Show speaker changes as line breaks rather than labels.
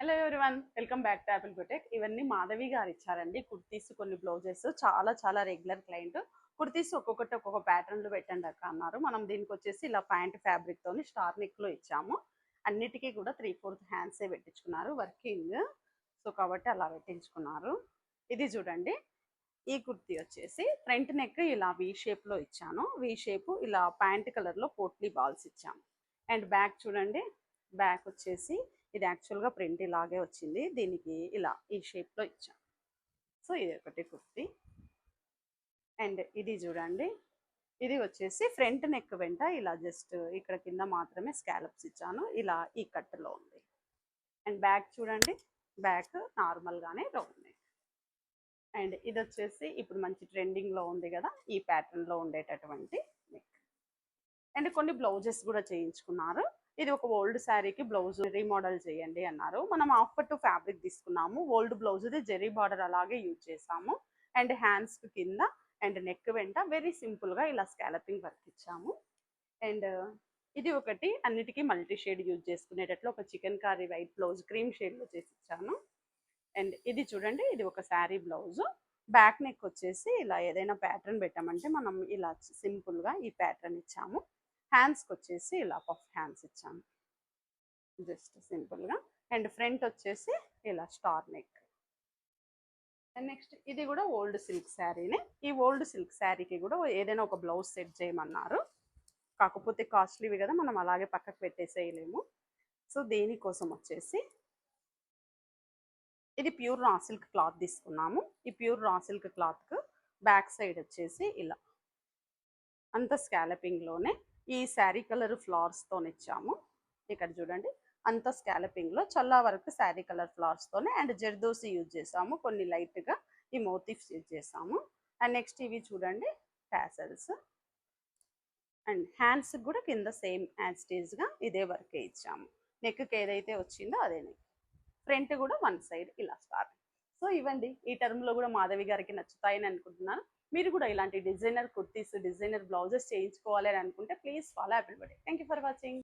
Hello everyone, welcome back to Apple boutique. ఇవన్నీ మాధవి గారు ఇచ్చారండి. కుర్తీస్, కొన్ని బ్లౌజెస్. చాలా రెగ్యులర్ క్లయింట్. కుర్తీస్ ఒక్కొక్కటి ఒక్కొక్క ప్యాటర్న్లు పెట్టండి అక్క అన్నారు. మనం దీనికి వచ్చేసి ఇలా ప్యాంట్ ఫ్యాబ్రిక్ తోని స్టార్ నెక్ లో ఇచ్చాము. అన్నిటికీ కూడా 3/4 హ్యాండ్సే పెట్టించుకున్నారు వర్కింగ్. సో కాబట్టి అలా పెట్టించుకున్నారు. ఇది చూడండి, ఈ కుర్తీ వచ్చేసి ఫ్రంట్ నెక్ ఇలా వి షేప్ లో ఇచ్చాను. వి షేప్ ఇలా ప్యాంట్ కలర్ లో పోట్లీ బాల్స్ ఇచ్చాము. అండ్ బ్యాక్ చూడండి, బ్యాక్ వచ్చేసి ఇది యాక్చువల్గా ప్రింట్ ఇలాగే వచ్చింది. దీనికి ఇలా ఈ షేప్లో ఇచ్చాను. సో ఇది ఒకటి కుర్తీ. అండ్ ఇది చూడండి, ఇది వచ్చేసి ఫ్రంట్ నెక్ వెంట ఇలా జస్ట్ ఇక్కడ కింద మాత్రమే స్కాలప్స్ ఇచ్చాను. ఇలా ఈ కట్లో ఉంది. అండ్ బ్యాక్ చూడండి, బ్యాక్ నార్మల్గానే రౌండ్ నెక్. అండ్ ఇది వచ్చేసి ఇప్పుడు మంచి ట్రెండింగ్లో ఉంది కదా, ఈ ప్యాటర్న్లో ఉండేటటువంటి నెక్. అండ్ కొన్ని బ్లౌజెస్ కూడా చేయించుకున్నారు. ఇది ఒక ఓల్డ్ శారీకి బ్లౌజ్ రీమోడల్ చేయండి అన్నారు. మనం హాఫ్ పట్టు ఫ్యాబ్రిక్ తీసుకున్నాము. ఓల్డ్ బ్లౌజ్ది జెరీ బార్డర్ అలాగే యూజ్ చేసాము. అండ్ హ్యాండ్స్ కింద అండ్ నెక్ వెంట వెరీ సింపుల్గా ఇలా స్కాలపింగ్ వర్క్ ఇచ్చాము. అండ్ ఇది ఒకటి అన్నిటికీ మల్టీ షేడ్ యూజ్ చేసుకునేటట్లు ఒక chicken curry white blouse cream షేడ్లో చేసి ఇచ్చాను. అండ్ ఇది చూడండి, ఇది ఒక శారీ బ్లౌజ్. బ్యాక్ నెక్ వచ్చేసి ఇలా ఏదైనా ప్యాటర్న్ పెట్టామంటే మనం ఇలా సింపుల్గా ఈ ప్యాటర్న్ ఇచ్చాము. హ్యాండ్స్కి వచ్చేసి ఇలా పఫ్ హ్యాండ్స్ ఇచ్చాను జస్ట్ సింపుల్గా. అండ్ ఫ్రంట్ వచ్చేసి ఇలా స్టార్ నెక్. అండ్ నెక్స్ట్ ఇది కూడా ఓల్డ్ సిల్క్ శారీనే. ఈ ఓల్డ్ సిల్క్ శారీకి కూడా ఏదైనా ఒక బ్లౌజ్ సెట్ చేయమన్నారు. కాకపోతే కాస్ట్లీవి కదా, మనం అలాగే పక్కకు పెట్టేసేయలేము. సో దీనికోసం వచ్చేసి ఇది ప్యూర్ రా సిల్క్ క్లాత్ తీసుకున్నాము. ఈ pure raw silk క్లాత్కు back side వచ్చేసి ఇలా అంత స్కాలపింగ్లోనే ఈ శారీ కలర్ ఫ్లవర్స్తో ఇచ్చాము. ఇక్కడ చూడండి, అంత స్కాలపింగ్లో చల్లా వరకు శారీ కలర్ ఫ్లవర్స్తోనే అండ్ జర్దోసి యూజ్ చేసాము. కొన్ని లైట్గా ఈ మోటివ్స్ యూజ్ చేసాము. అండ్ నెక్స్ట్ ఇవి చూడండి టాసల్స్. అండ్ హ్యాండ్స్కి కూడా కింద సేమ్ యాజ్ స్టేజ్గా ఇదే వర్కే ఇచ్చాము. నెక్కి ఏదైతే వచ్చిందో అదే నెక్. ఫ్రంట్ కూడా వన్ సైడ్ ఇలా స్టార్ట్. సో ఇవ్వండి, ఈ టర్మ్లో కూడా మాధవి గారికి నచ్చుతాయని అనుకుంటున్నాను. మీరు కూడా ఇలాంటి డిజైనర్ కుర్తీస్, డిజైనర్ బ్లౌజెస్ చేయించుకోవాలి అని అనుకుంటే please follow Apple boutique. Thank you for watching.